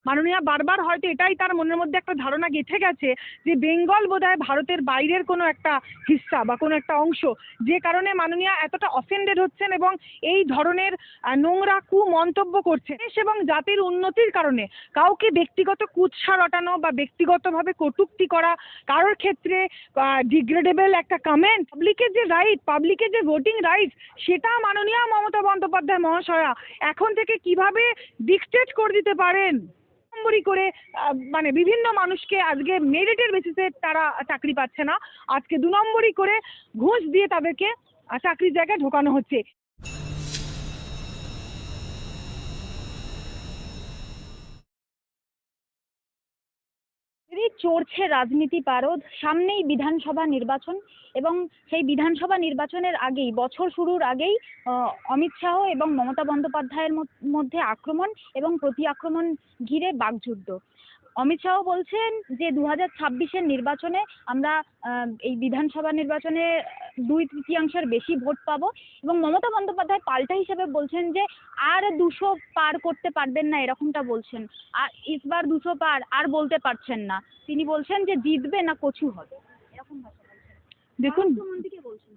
মাননীয়া বারবার হয়তো এটাই তার মনের মধ্যে একটা ধারণা গেঁথে গেছে যে বেঙ্গল বোধহয় ভারতের বাইরের কোনো একটা হিস্সা বা কোনো একটা অংশ, যে কারণে মাননীয়া এতটা অফেন্ডেড হচ্ছেন এবং এই ধরনের নোংরা মন্তব্য করছেন। দেশ এবং জাতির উন্নতির কারণে কাউকে ব্যক্তিগত কুৎসা রটানো বা ব্যক্তিগতভাবে কটূক্তি করা, কারোর ক্ষেত্রে ডিগ্রেডেবল একটা কমেন্ট, পাবলিকের যে রাইট, পাবলিকের যে ভোটিং রাইট, সেটা মাননীয়া মমতা বন্দ্যোপাধ্যায় মহাশয়া এখন থেকে কিভাবে ডিকটেট করে দিতে পারেন। নম্বরই করে মানে বিভিন্ন মানুষকে আজকে মেরিটের বেসিসে তারা চাকরি পাচ্ছে না, আজকে 2 নম্বরই করে ঘুষ দিয়ে তাদেরকে চাকরির জায়গায় ঢোকানো হচ্ছে। চড়ছে রাজনীতি পারদ, সামনেই বিধানসভা নির্বাচন এবং সেই বিধানসভা নির্বাচনের আগেই, বছর শুরুর আগেই অমিত শাহ এবং মমতা বন্দ্যোপাধ্যায়ের মধ্যে আক্রমণ এবং প্রতি আক্রমণ ঘিরে বাকযুদ্ধ। অমিত শাহ বলছেন যে 2026-এর নির্বাচনে আমরা এই বিধানসভা নির্বাচনে 2/3 বেশি ভোট পাবো, এবং মমতা বন্দ্যোপাধ্যায় পাল্টা হিসেবে বলছেন যে আর 200 পার করতে পারবেন না, এরকমটা বলছেন। আর ইসবার 200 পার আর বলতে পারছেন না, তিনি বলছেন যে জিতবে না কচু হবে, এরকম ভাষা বলছেন। দেখুন, মুখ্যমন্ত্রীকে বলছেন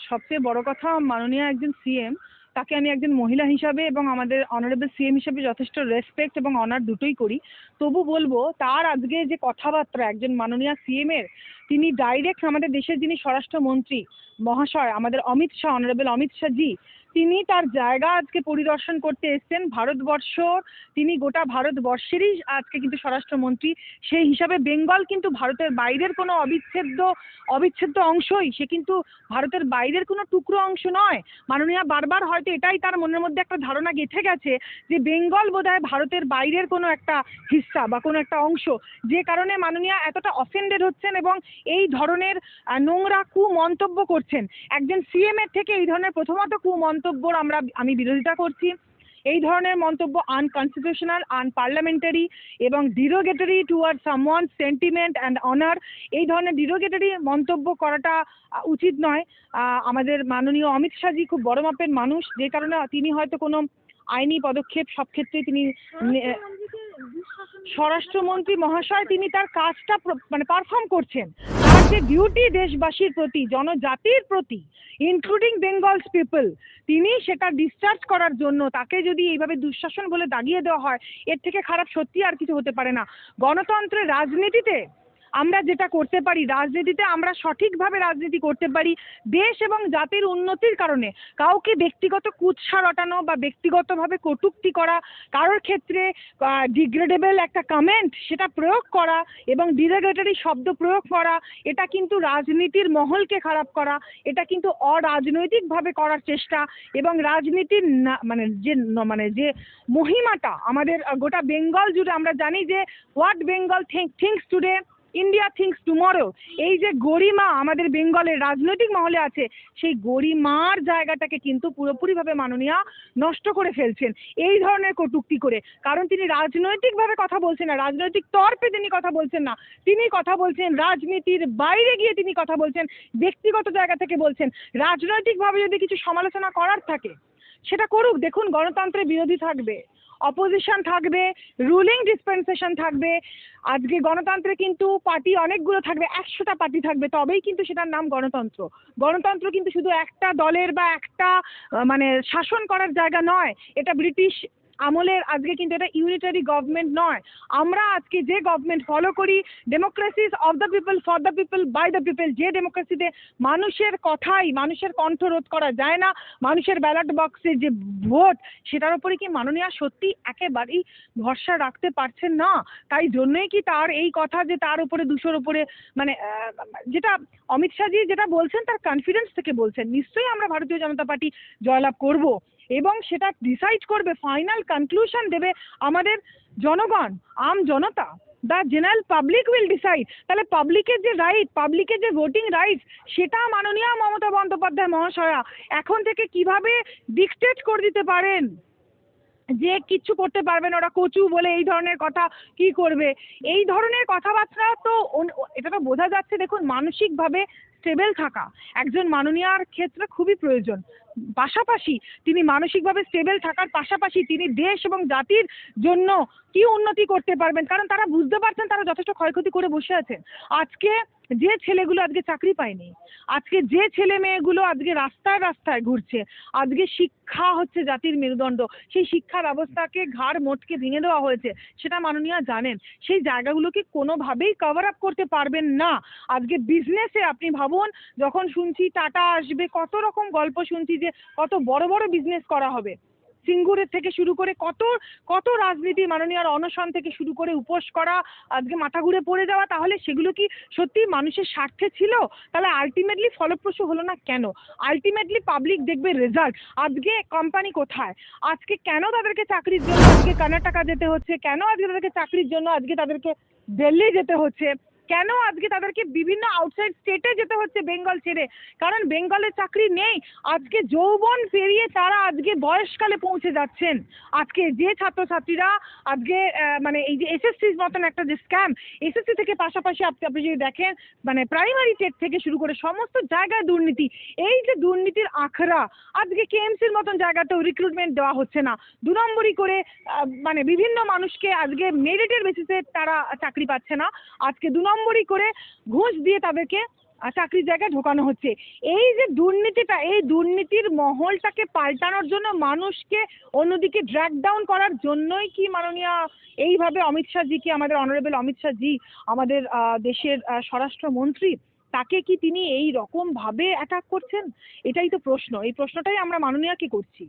সবচেয়ে বড় কথা, মাননীয় একজন সিএম, তাকে আমি একজন মহিলা হিসাবে এবং আমাদের অনারেবল সিএম হিসাবে যথেষ্ট রেসপেক্ট এবং অনার দুটোই করি। তবু বলবো, তার আজকে যে কথাবার্তা একজন মাননীয় সিএম এর, তিনি ডাইরেক্ট আমাদের দেশের যিনি স্বরাষ্ট্রমন্ত্রী মহাশয়, আমাদের অমিত শাহ, অনারেবল অমিত শাহ জি, তিনি তার জায়গা আজকে পরিদর্শন করতে এসেছেন ভারতবর্ষ, তিনি গোটা ভারতবর্ষেরই আজকে কিন্তু স্বরাষ্ট্রমন্ত্রী। সেই হিসাবে বেঙ্গল কিন্তু ভারতের বাইরের কোনো অবিচ্ছেদ্য অংশই, সে কিন্তু ভারতের বাইরের কোনো টুকরো অংশ নয়। মাননীয়া বারবার হয়তো এটাই তার মনের মধ্যে একটা ধারণা গেঁথে গেছে যে বেঙ্গল বোধহয় ভারতের বাইরের কোনো একটা হিস্সা বা কোনো একটা অংশ, যে কারণে মাননীয়া এতটা অফেন্ডেড হচ্ছেন এবং এই ধরনের নোংরা মন্তব্য করছেন। একজন সিএম এর থেকে এই ধরনের প্রথমত মন্তব্যর আমি বিরোধিতা করছি। এই ধরনের মন্তব্য আনকনস্টিটিউশনাল, আনপার্লামেন্টারি এবং derogatory toward someone's sentiment and honour. এই ধরনের ডিরোগেটরি মন্তব্য করাটা উচিত নয়। আমাদের মাননীয় অমিত শাহজি খুব বড় মাপের মানুষ, যে কারণে তিনি হয়তো কোনো আইনি পদক্ষেপ সব ক্ষেত্রেই তিনি স্বরাষ্ট্রমন্ত্রী মহাশয়, তিনি তার কাজটা মানে পারফর্ম করছেন। তার যে ডিউটি দেশবাসীর প্রতি, জনজাতির প্রতি, ইনক্লুডিং বেঙ্গলস পিপল, তিনি সেটা ডিসচার্জ করার জন্য তাকে যদি এইভাবে দুঃশাসন বলে দাগিয়ে দেওয়া হয়, এর থেকে খারাপ সত্যি আর কিছু হতে পারে না। গণতন্ত্রের রাজনীতিতে আমরা যেটা করতে পারি, রাজনীতিতে আমরা সঠিকভাবে রাজনীতি করতে পারি দেশ এবং জাতির উন্নতির কারণে। কাউকে ব্যক্তিগত কুৎসা রটানো বা ব্যক্তিগতভাবে কটূক্তি করা, কারোর ক্ষেত্রে ডিগ্রেডেবল একটা কমেন্ট সেটা প্রয়োগ করা এবং ডিরোগেটরি শব্দ প্রয়োগ করা, এটা কিন্তু রাজনীতির মহলকে খারাপ করা, এটা কিন্তু অরাজনৈতিকভাবে করার চেষ্টা। এবং রাজনীতির মানে যে মহিমাটা আমাদের গোটা বেঙ্গল জুড়ে, আমরা জানি যে what Bengal thinks today, India thinks tomorrow. এই যে গরিমা আমাদের বেঙ্গলের রাজনৈতিক মহলে আছে, সেই গরিমার জায়গাটাকে কিন্তু পুরোপুরিভাবে মাননীয়া নষ্ট করে ফেলছেন এই ধরনের কটূক্তি করে। কারণ তিনি রাজনৈতিকভাবে কথা বলছেন না, রাজনৈতিক তরফে তিনি কথা বলছেন না, তিনি কথা বলছেন রাজনীতির বাইরে গিয়ে, তিনি কথা বলছেন ব্যক্তিগত জায়গা থেকে বলছেন। রাজনৈতিকভাবে যদি কিছু সমালোচনা করার থাকে সেটা করুক। দেখুন, গণতন্ত্রের বিরোধী থাকবে, অপোজিশন থাকবে, রুলিং ডিসপেন্সেশন থাকবে। আজকে গণতন্ত্রে কিন্তু পার্টি অনেকগুলো থাকবে, 100টা পার্টি থাকবে, তবেই কিন্তু সেটার নাম গণতন্ত্র। গণতন্ত্র কিন্তু শুধু একটা দলের বা একটা মানে শাসন করার জায়গা নয়। এটা ব্রিটিশ আমলের, আজকে কিন্তু এটা ইউনিটারি গভর্নমেন্ট নয়। আমরা আজকে যে গভর্নমেন্ট ফলো করি, democracy of the people, for the people, by the people, যে ডেমোক্রেসিতে মানুষের কথাই, মানুষের কণ্ঠ রোধ করা যায় না, মানুষের ব্যালট বক্সে যে ভোট, সেটার উপরে কি মাননীয়া সত্যি একেবারেই ভরসা রাখতে পারছেন না? তাই জন্যই কি তার এই কথা যে তার উপরে 200-র উপরে মানে যেটা অমিত শাহজি যেটা বলছেন তার কনফিডেন্স থেকে বলছেন। নিশ্চয়ই আমরা ভারতীয় জনতা পার্টি জয়লাভ করব এবং সেটা ডিসাইড করবে, ফাইনাল কনক্লুশন দেবে আমাদের জনগণ, আম জনতা। The general public will decide. তাহলে পাবলিকের যে রাইট, পাবলিকের যে ভোটিং রাইট, সেটা মাননীয় মমতা বন্দ্যোপাধ্যায় মহাশয়া এখন থেকে কিভাবে ডিকটেট করে দিতে পারেন যে কিচ্ছু করতে পারবে না, ওরা কচু বলে এই ধরনের কথা কি করবে। এই ধরনের কথাবার্তা তো এটা তো বোঝা যাচ্ছে। দেখুন, মানসিকভাবে স্টেবল থাকা একজন মাননীয়ার ক্ষেত্রে খুবই প্রয়োজন। পাশাপাশি তিনি মানসিকভাবে স্টেবল থাকার পাশাপাশি তিনি দেশ এবং জাতির জন্য কি উন্নতি করতে পারবেন, কারণ তারা বুঝতে পারছেন তারা যথেষ্ট ক্ষয়ক্ষতি করে বসে আছেন। আজকে যে ছেলেগুলো আজকে চাকরি পায়নি, আজকে যে ছেলে মেয়েগুলো আজকে রাস্তায় রাস্তায় ঘুরছে, আজকে শিক্ষা হচ্ছে জাতির মেরুদণ্ড, সেই শিক্ষা ব্যবস্থাকে ঘাড় মোটকে ভেঙে দেওয়া হয়েছে, সেটা মাননীয়া জানেন। সেই জায়গাগুলোকে কোনোভাবেই কভার আপ করতে পারবেন না। আজকে বিজনেসে আপনি ভাবুন, যখন শুনছি টাটা আসবে, কত রকম গল্প শুনছি যে কত বড় বড় বিজনেস করা হবে, সিঙ্গুরের থেকে শুরু করে কত কত রাজনীতি, মাননীয়ার অনশন থেকে শুরু করে উপোস করা, আজকে মাথা ঘুরে পড়ে যাওয়া, তাহলে সেগুলো কি সত্যি মানুষের স্বার্থে ছিল? তাহলে আলটিমেটলি ফলপ্রসূ হলো না কেন? আলটিমেটলি পাবলিক দেখবে রেজাল্ট। আজকে কোম্পানি কোথায়? আজকে কেন তাদেরকে চাকরির জন্য আজকে কর্ণাটকা যেতে হচ্ছে? কেন আজকে তাদেরকে চাকরির জন্য আজকে তাদেরকে দিল্লি যেতে হচ্ছে? কেন আজকে তাদেরকে বিভিন্ন আউটসাইড স্টেটে যেতে হচ্ছে বেঙ্গল ছেড়ে? কারণ বেঙ্গলে চাকরি নেই। আজকে যৌবন পেরিয়ে তারা আজকে বয়সকালে পৌঁছে যাচ্ছেন। আজকে যে ছাত্রছাত্রীরা আজকে মানে এই যে এসএসসির মতন একটা যে স্ক্যাম, এসএসসি থেকে পাশাপাশি আপনি যদি দেখেন মানে প্রাইমারি টেট থেকে শুরু করে সমস্ত জায়গায় দুর্নীতি। এই যে দুর্নীতির আখড়া, আজকে কেএমসির মতন জায়গাতেও রিক্রুটমেন্ট দেওয়া হচ্ছে না, 2 নম্বরই করে মানে বিভিন্ন মানুষকে আজকে মেরিটের বেসিসে তারা চাকরি পাচ্ছে না, আজকে 2 নম্বরই করে ঘুষ দিয়ে তাদেরকে চাকরির জায়গায় ঢোকানো হচ্ছে। এই যে দুর্নীতিটা, এই দুর্নীতির মহলটাকে পাল্টানোর জন্য, মানুষকে অন্যদিকে ড্র্যাগ ডাউন করার জন্যই কি মাননীয়া এইভাবে অমিত শাহজিকে, আমাদের অনারেবল অমিত শাহজি, আমাদের দেশের স্বরাষ্ট্রমন্ত্রী, তাকে কি তিনি এই রকম ভাবে অ্যাটাক করছেন? এটাই তো প্রশ্ন। এই প্রশ্নটাই আমরা মাননীয়াকে করছি।